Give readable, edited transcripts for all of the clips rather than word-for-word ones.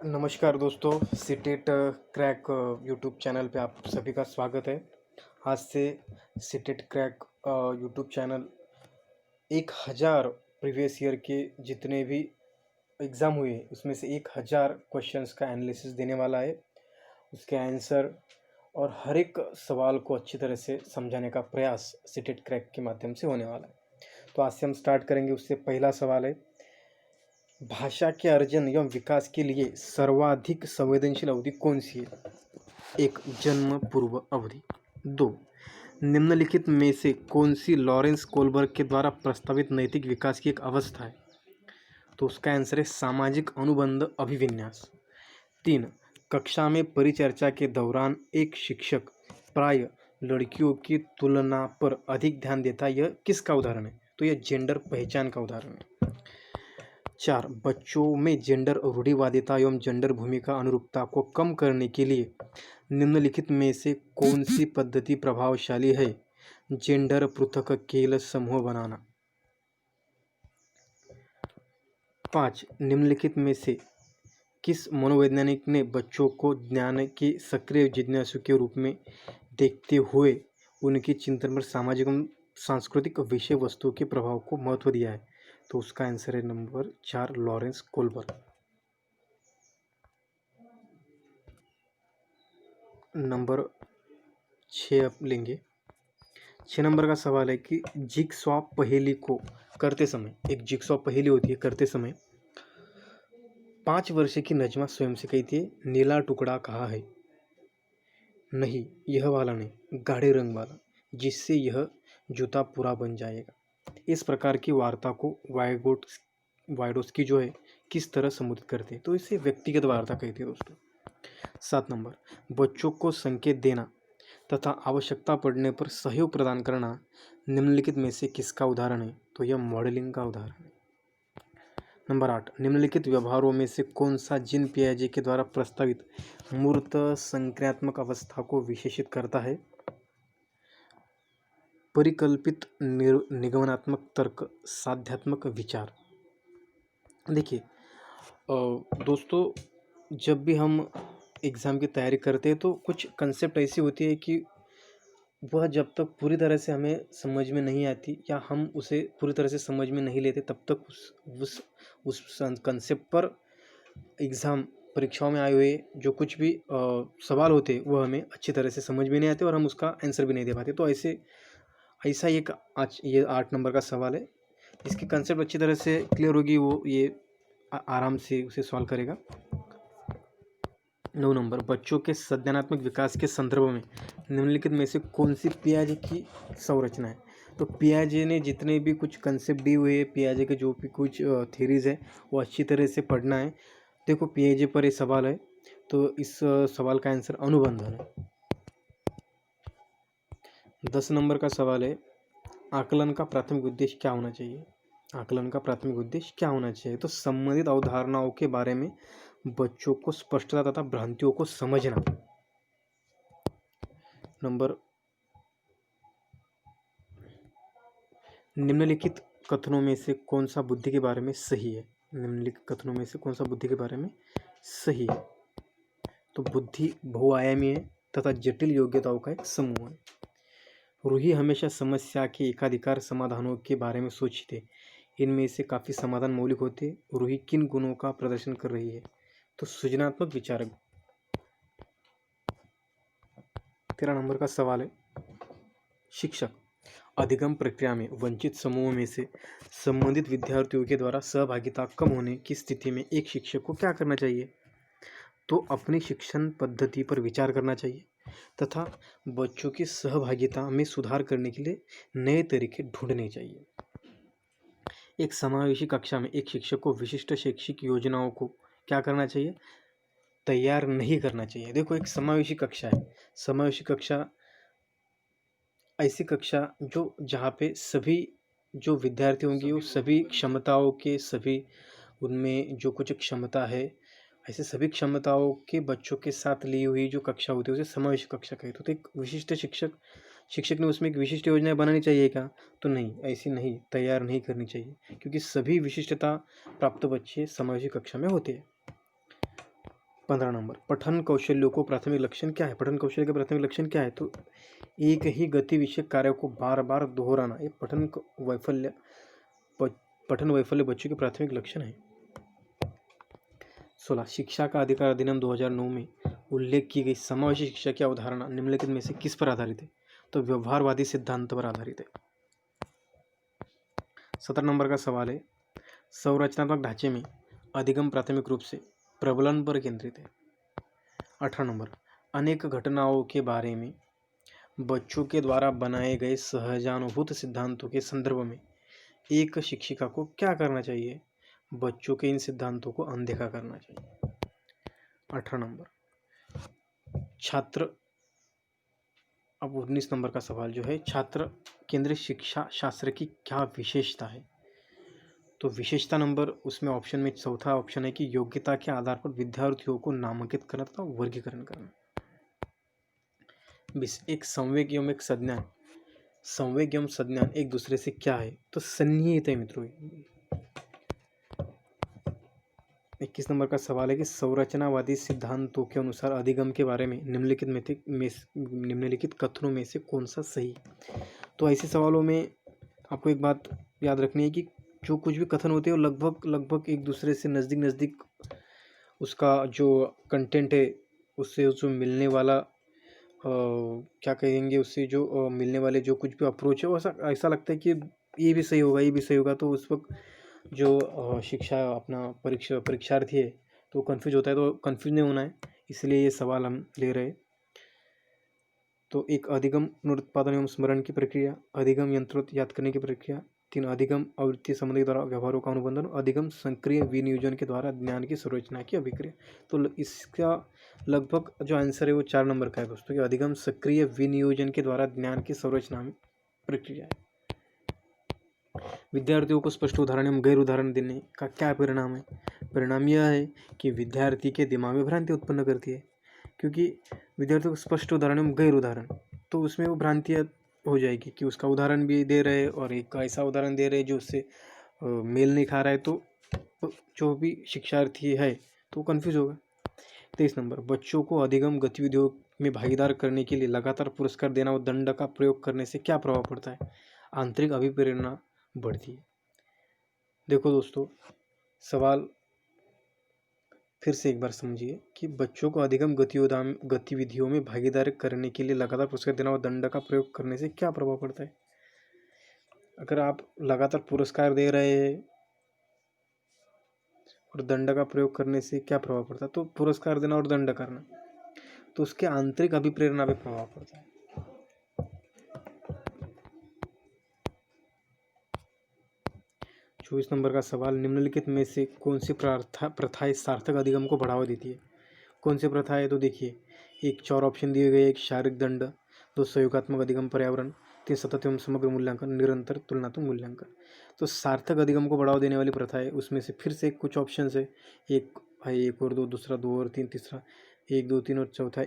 नमस्कार दोस्तों, CTET crack YouTube channel पे आप सभी का स्वागत है। आज से CTET crack YouTube channel 1000 previous year के जितने भी एग्ज़ाम हुए उसमें से 1000 क्वेश्चंस का एनालिसिस देने वाला है, उसके आंसर और हर एक सवाल को अच्छी तरह से समझाने का प्रयास सीटेट क्रैक के माध्यम से होने वाला है। तो आज से हम स्टार्ट करेंगे। उससे पहला सवाल है, भाषा के अर्जन एवं विकास के लिए सर्वाधिक संवेदनशील अवधि कौन सी है? एक, जन्म पूर्व अवधि। दो, निम्नलिखित में से कौन सी लॉरेंस कोलबर्ग के द्वारा प्रस्तावित नैतिक विकास की एक अवस्था है? तो उसका आंसर है सामाजिक अनुबंध अभिविन्यास। तीन, कक्षा में परिचर्चा के दौरान एक शिक्षक प्राय लड़कियों की तुलना पर अधिक ध्यान देता है, यह किसका उदाहरण है? तो यह जेंडर पहचान का उदाहरण है। चार, बच्चों में जेंडर रूढ़िवादिता एवं जेंडर भूमिका अनुरूपता को कम करने के लिए निम्नलिखित में से कौन सी पद्धति प्रभावशाली है? जेंडर पृथक खेल समूह बनाना। पाँच, निम्नलिखित में से किस मनोवैज्ञानिक ने बच्चों को ज्ञान के सक्रिय जिज्ञासु के रूप में देखते हुए उनकी चिंतन पर सामाजिक एवं सांस्कृतिक विषय वस्तु के प्रभाव को महत्व दिया है? तो उसका आंसर है नंबर 4, लॉरेंस कोलबर्ग। नंबर 6 आप लेंगे। 6 नंबर का सवाल है कि जिगसॉ पहेली को करते समय, एक जिगसॉ पहेली होती है, करते समय 5 वर्ष की नजमा स्वयं से कहती है, नीला टुकड़ा कहाँ है? नहीं, यह वाला नहीं, गाढ़े रंग वाला, जिससे यह जूता पूरा बन जाएगा। इस प्रकार की वार्ता को वाइगोट्स्की जो है किस तरह संबोधित करते हैं? तो इसे व्यक्तिगत वार्ता कहते हैं दोस्तों। 7 नंबर, बच्चों को संकेत देना तथा आवश्यकता पड़ने पर सहयोग प्रदान करना निम्नलिखित में से किसका उदाहरण है? तो यह मॉडलिंग का उदाहरण है। नंबर 8, निम्नलिखित व्यवहारों में से कौन सा जीन पियाजे के द्वारा प्रस्तावित मूर्त संक्रियात्मक अवस्था को विशेषित करता है? परिकल्पित निगमनात्मक तर्क, साध्यात्मक विचार। देखिए दोस्तों, जब भी हम एग्ज़ाम की तैयारी करते हैं तो कुछ कंसेप्ट ऐसी होती है कि वह जब तक पूरी तरह से हमें समझ में नहीं आती या हम उसे पूरी तरह से समझ में नहीं लेते, तब तक उस कंसेप्ट पर एग्ज़ाम परीक्षाओं में आए हुए जो कुछ भी सवाल होते हैं वो हमें अच्छी तरह से समझ में नहीं आते और हम उसका आंसर भी नहीं दे पाते। तो ऐसा एक आज ये 8 नंबर का सवाल है, इसकी कंसेप्ट अच्छी तरह से क्लियर होगी, वो ये आराम से उसे सॉल्व करेगा। 9 नंबर, बच्चों के संज्ञानात्मक विकास के संदर्भ में निम्नलिखित में से कौन सी पियाजे की संरचना है? तो पियाजे ने जितने भी कुछ कंसेप्ट दिए हुए हैं, पियाजे के जो भी कुछ थ्योरीज है वो अच्छी तरह से पढ़ना है। देखो पियाजे पर ये सवाल है, तो इस सवाल का आंसर अनुबंधन है। 10 नंबर का सवाल है, आकलन का प्राथमिक उद्देश्य क्या होना चाहिए? आकलन का प्राथमिक उद्देश्य क्या होना चाहिए? तो संबंधित अवधारणाओं के बारे में बच्चों को स्पष्टता तथा भ्रांतियों को समझना। नंबर, निम्नलिखित कथनों में से कौन सा बुद्धि के बारे में सही है? निम्नलिखित कथनों में से कौन सा बुद्धि के बारे में सही है? तो बुद्धि बहुआयामी है तथा जटिल योग्यताओं का एक समूह है। रूही हमेशा समस्या के एकाधिकार समाधानों के बारे में सोचते, इनमें से काफ़ी समाधान मौलिक होते। रूही किन गुणों का प्रदर्शन कर रही है? तो सृजनात्मक विचारक। 13 नंबर का सवाल है, शिक्षक अधिगम प्रक्रिया में वंचित समूहों में से संबंधित विद्यार्थियों के द्वारा सहभागिता कम होने की स्थिति में एक शिक्षक को क्या करना चाहिए? तो अपनी शिक्षण पद्धति पर विचार करना चाहिए तथा बच्चों की सहभागिता में सुधार करने के लिए नए तरीके ढूंढने चाहिए। एक समावेशी कक्षा में एक शिक्षक को विशिष्ट शैक्षिक योजनाओं को क्या करना चाहिए? तैयार नहीं करना चाहिए। देखो एक समावेशी कक्षा है, समावेशी कक्षा ऐसी कक्षा जो जहाँ पे सभी जो विद्यार्थी होंगे वो सभी क्षमताओं के सभी उनमें जो कुछ क्षमता है ऐसे सभी क्षमताओं के बच्चों के साथ ली हुई जो कक्षा होती है उसे समावेशी कक्षा कहते हैं। तो एक विशिष्ट शिक्षक शिक्षक ने उसमें एक विशिष्ट योजना बनानी चाहिए क्या? तो नहीं, ऐसी नहीं तैयार नहीं करनी चाहिए, क्योंकि सभी विशिष्टता प्राप्त बच्चे समावेशी कक्षा में होते हैं। 15 नंबर, पठन कौशल्यों को प्राथमिक लक्षण क्या है? पठन कौशल्य के प्राथमिक लक्षण क्या है? तो एक ही गति विषयक कार्य को बार बार दोहराना, ये पठन वैफल्य बच्चों के प्राथमिक लक्षण है। 16, शिक्षा का अधिकार अधिनियम 2009 में उल्लेख की गई समावेशी शिक्षा की अवधारणा निम्नलिखित में से किस पर आधारित है? तो व्यवहारवादी सिद्धांत पर आधारित है। 17 नंबर का सवाल है, संरचनात्मक ढांचे में अधिगम प्राथमिक रूप से प्रबलन पर केंद्रित है। 18 नंबर, अनेक घटनाओं के बारे में बच्चों के द्वारा बनाए गए सहजानुभूत सिद्धांतों के संदर्भ में एक शिक्षिका को क्या करना चाहिए? बच्चों के इन सिद्धांतों को अनदेखा करना चाहिए। 18 नंबर, छात्र, अब 19 नंबर का सवाल जो है, छात्र केंद्रित शिक्षा शास्त्र की क्या विशेषता है? तो विशेषता नंबर उसमें ऑप्शन में चौथा ऑप्शन है कि योग्यता के आधार पर विद्यार्थियों को नामांकित करना तथा वर्गीकरण करना। एक संवेग एवं एक संज्ञान, संवेग एवं संज्ञान एक दूसरे से क्या है? तो सन्निहित है मित्रों। 21 नंबर का सवाल है कि संरचनावादी सिद्धांतों के अनुसार अधिगम के बारे में निम्नलिखित कथनों में से कौन सा सही? तो ऐसे सवालों में आपको एक बात याद रखनी है कि जो कुछ भी कथन होते हैं वो लगभग एक दूसरे से नज़दीक उसका जो कंटेंट है उससे जो मिलने वाला क्या कहेंगे, उससे जो मिलने वाले जो कुछ भी अप्रोच है वो ऐसा लगता है कि ये भी सही होगा, ये भी सही होगा। तो उस वक्त जो शिक्षा अपना परीक्षार्थी है तो कंफ्यूज होता है, तो कंफ्यूज नहीं होना है, इसलिए ये सवाल हम ले रहे हैं। तो एक अधिगम पुनरुत्पादन एवं स्मरण की प्रक्रिया, अधिगम यंत्रोक्त याद करने की प्रक्रिया, 3 अधिगम आवृत्ति संबंधी द्वारा व्यवहारों का अनुबंधन, अधिगम सक्रिय विनियोजन के द्वारा ज्ञान की संरचना की अभिक्रिया। तो इसका लगभग जो आंसर है वो 4 नंबर का है दोस्तों, कि अधिगम सक्रिय विनियोजन के द्वारा ज्ञान की संरचना में प्रक्रिया है। विद्यार्थियों को स्पष्ट उदाहरण एवं गैर उदाहरण देने का क्या परिणाम है? परिणाम यह है कि विद्यार्थी के दिमाग में भ्रांति उत्पन्न करती है, क्योंकि विद्यार्थियों को स्पष्ट उदाहरण एवं गैर उदाहरण, तो उसमें वो भ्रांतियाँ हो जाएगी कि उसका उदाहरण भी दे रहे हैं और एक ऐसा उदाहरण दे रहे हैं जो उससे मेल नहीं खा रहा है, तो जो भी शिक्षार्थी है तो कन्फ्यूज होगा। 23 नंबर, बच्चों को अधिगम गतिविधियों में भागीदार करने के लिए लगातार पुरस्कार देना और दंड का प्रयोग करने से क्या प्रभाव पड़ता है? आंतरिक अभिप्रेरणा बढ़ती है। देखो दोस्तों, सवाल फिर से एक बार समझिए कि बच्चों को अधिगम गतिविधियों में भागीदारी करने के लिए लगातार पुरस्कार देना और दंड का प्रयोग करने से क्या प्रभाव पड़ता है? अगर आप लगातार पुरस्कार दे रहे हैं और दंड का प्रयोग करने से क्या प्रभाव पड़ता है? तो पुरस्कार देना और दंड करना, तो उसके आंतरिक अभिप्रेरणा पे प्रभाव पड़ता है। 24 नंबर का सवाल, निम्नलिखित में से कौन सी प्रथाएं सार्थक अधिगम को बढ़ावा देती है? कौन सी प्रथा है? तो देखिए, एक 4 ऑप्शन दिए गए, एक शारीरिक दंड, 2 सहयोगात्मक अधिगम पर्यावरण, 3 सतत एवं समग्र मूल्यांकन, निरंतर तुलनात्मक मूल्यांकन। तो सार्थक अधिगम को बढ़ावा देने वाली प्रथा है, उसमें से फिर से कुछ ऑप्शन है, एक है 1 और 2, दूसरा 2 और 3, तीसरा 1 2 3 और चौथा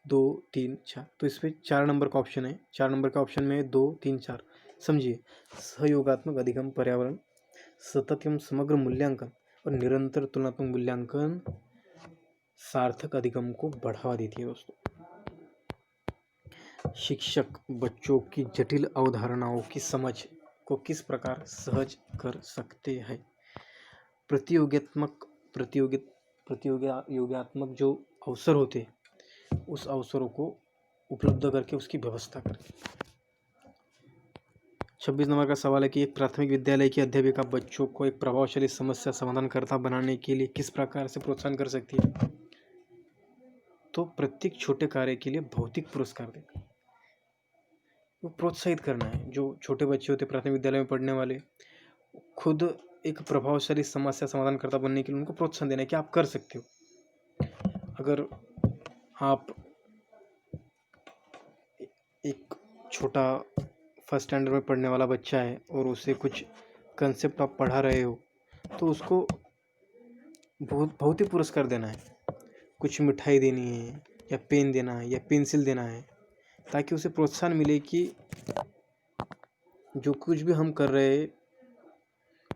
2 3 4। तो इसमें 4 नंबर का ऑप्शन है, 4 नंबर का ऑप्शन में 2 3 4। समझिए, सहयोगात्मक अधिगम पर्यावरण, सतत एवं समग्र मूल्यांकन और निरंतर तुलनात्मक मूल्यांकन सार्थक अधिगम को बढ़ावा देती है दोस्तों। शिक्षक बच्चों की जटिल अवधारणाओं की समझ को किस प्रकार सहज कर सकते हैं? प्रतियोगात्मक जो अवसर होते हैं उस अवसरों को उपलब्ध करके उसकी व्यवस्था करें। 26 नंबर का सवाल है कि एक प्राथमिक विद्यालय की अध्यापिका बच्चों को एक प्रभावशाली समस्या समाधानकर्ता बनाने के लिए किस प्रकार से प्रोत्साहन कर सकती है? तो प्रत्येक छोटे कार्य के लिए भौतिक पुरस्कार देकर वो प्रोत्साहित करना है। जो छोटे बच्चे होते प्राथमिक विद्यालय में पढ़ने वाले, खुद एक प्रभावशाली समस्या समाधानकर्ता बनने के लिए उनको प्रोत्साहन देना है कि आप कर सकते हो। अगर आप एक छोटा फर्स्ट स्टैंडर्ड में पढ़ने वाला बच्चा है और उसे कुछ कंसेप्ट आप पढ़ा रहे हो, तो उसको भौतिक पुरस्कार देना है, कुछ मिठाई देनी है या पेन देना है या पेंसिल देना है ताकि उसे प्रोत्साहन मिले कि जो कुछ भी हम कर रहे हैं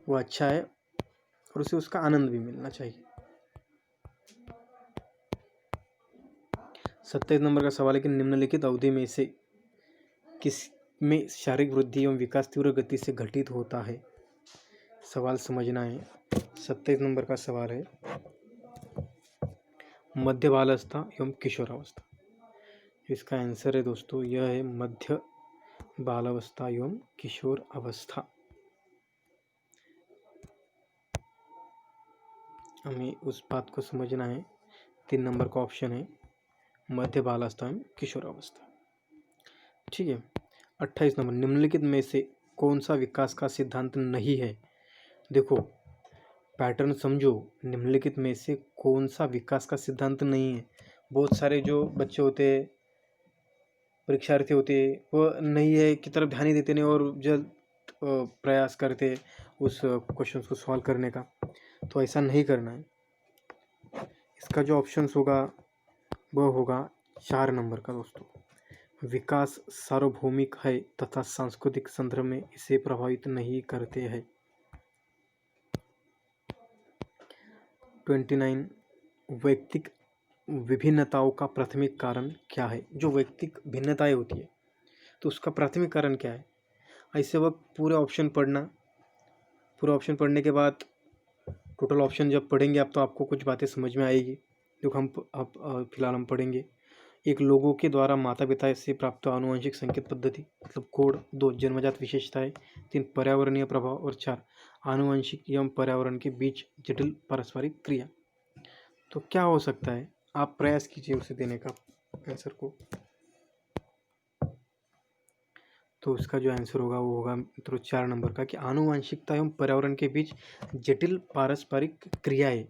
वो अच्छा है और उसे उसका आनंद भी मिलना चाहिए। 27 नंबर का सवाल है कि निम्नलिखित अवधि में से किस में शारीरिक वृद्धि एवं विकास तीव्र गति से घटित होता है। सवाल समझना है। 27 नंबर का सवाल है मध्य बालावस्था एवं किशोरावस्था। इसका आंसर है दोस्तों यह है मध्य बालावस्था एवं किशोर अवस्था। हमें उस बात को समझना है। 3 नंबर का ऑप्शन है मध्य बालावस्था एवं किशोर अवस्था। ठीक है। 28 नंबर निम्नलिखित में से कौन सा विकास का सिद्धांत नहीं है। देखो पैटर्न समझो, निम्नलिखित में से कौन सा विकास का सिद्धांत नहीं है। बहुत सारे जो बच्चे होते हैं, परीक्षार्थी होते हैं, वो नहीं है की तरफ ध्यान ही देते नहीं और जल्द प्रयास करते उस क्वेश्चन को सॉल्व करने का। तो ऐसा नहीं करना है। इसका जो ऑप्शंस होगा वह होगा 4 नंबर का दोस्तों। विकास सार्वभौमिक है तथा सांस्कृतिक संदर्भ में इसे प्रभावित नहीं करते हैं। 29 वैयक्तिक विभिन्नताओं का प्राथमिक कारण क्या है। जो वैयक्तिक भिन्नताएं होती है तो उसका प्राथमिक कारण क्या है। ऐसे वक्त पूरे ऑप्शन पढ़ना, पूरा ऑप्शन पढ़ने के बाद टोटल ऑप्शन जब पढ़ेंगे आप तो आपको कुछ बातें समझ में आएगी। जो हम फिलहाल हम पढ़ेंगे। एक लोगों के द्वारा माता पिता से प्राप्त आनुवंशिक संकेत पद्धति मतलब कोड। 2 जन्मजात विशेषताएं। 3 पर्यावरणीय प्रभाव और 4 आनुवंशिक एवं पर्यावरण के बीच जटिल पारस्परिक क्रिया। तो क्या हो सकता है, आप प्रयास कीजिए उसे देने का आंसर को। तो उसका जो आंसर होगा वो होगा मित्रों 4 नंबर का कि आनुवंशिकता एवं पर्यावरण के बीच जटिल पारस्परिक क्रियाएं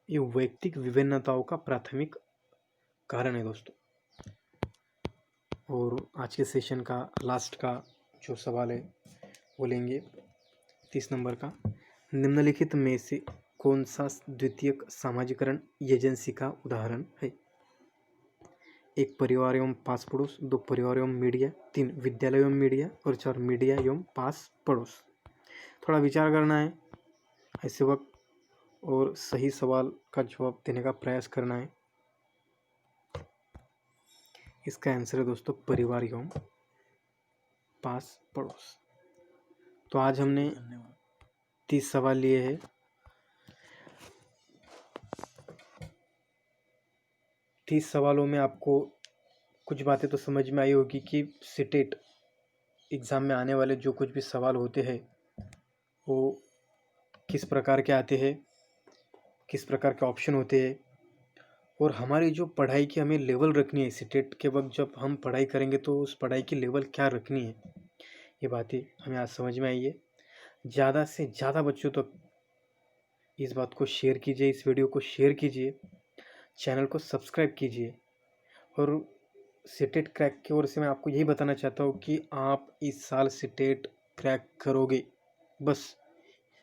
ये वैयक्तिक विभिन्नताओं का प्राथमिक कारण है दोस्तों। और आज के सेशन का लास्ट का जो सवाल है वो लेंगे 30 नंबर का। निम्नलिखित में से कौन सा द्वितीयक सामाजिकरण एजेंसी का उदाहरण है। 1 परिवार एवं पास पड़ोस, 2 परिवार एवं मीडिया, 3 विद्यालय एवं मीडिया और 4 मीडिया एवं पास पड़ोस। थोड़ा विचार करना है ऐसे वक्त और सही सवाल का जवाब देने का प्रयास करना है। इसका आंसर है दोस्तों परिवार एवं पास पड़ोस। तो आज हमने 30 सवाल लिए हैं। 30 सवालों में आपको कुछ बातें तो समझ में आई होगी कि सीटेट एग्ज़ाम में आने वाले जो कुछ भी सवाल होते हैं वो किस प्रकार के आते हैं, किस प्रकार के ऑप्शन होते हैं और हमारी जो पढ़ाई की हमें लेवल रखनी है। सीटेट के वक्त जब हम पढ़ाई करेंगे तो उस पढ़ाई की लेवल क्या रखनी है, ये बातें हमें आज समझ में आई है। ज़्यादा से ज़्यादा बच्चों तक इस बात को शेयर कीजिए, इस वीडियो को शेयर कीजिए, चैनल को सब्सक्राइब कीजिए। और सीटेट क्रैक की ओर से मैं आपको यही बताना चाहता हूँ कि आप इस साल सीटेट क्रैक करोगे। बस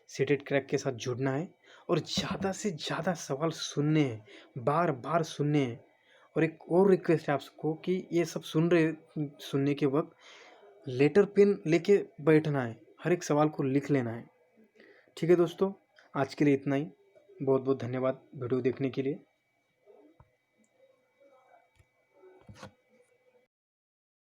सीटेट क्रैक के साथ जुड़ना है और ज़्यादा से ज़्यादा सवाल सुनने हैं, बार बार सुनने हैं। और एक और रिक्वेस्ट है आपको कि ये सब सुनने के वक्त लेटर पेन लेके बैठना है, हर एक सवाल को लिख लेना है। ठीक है दोस्तों, आज के लिए इतना ही। बहुत बहुत धन्यवाद वीडियो देखने के लिए।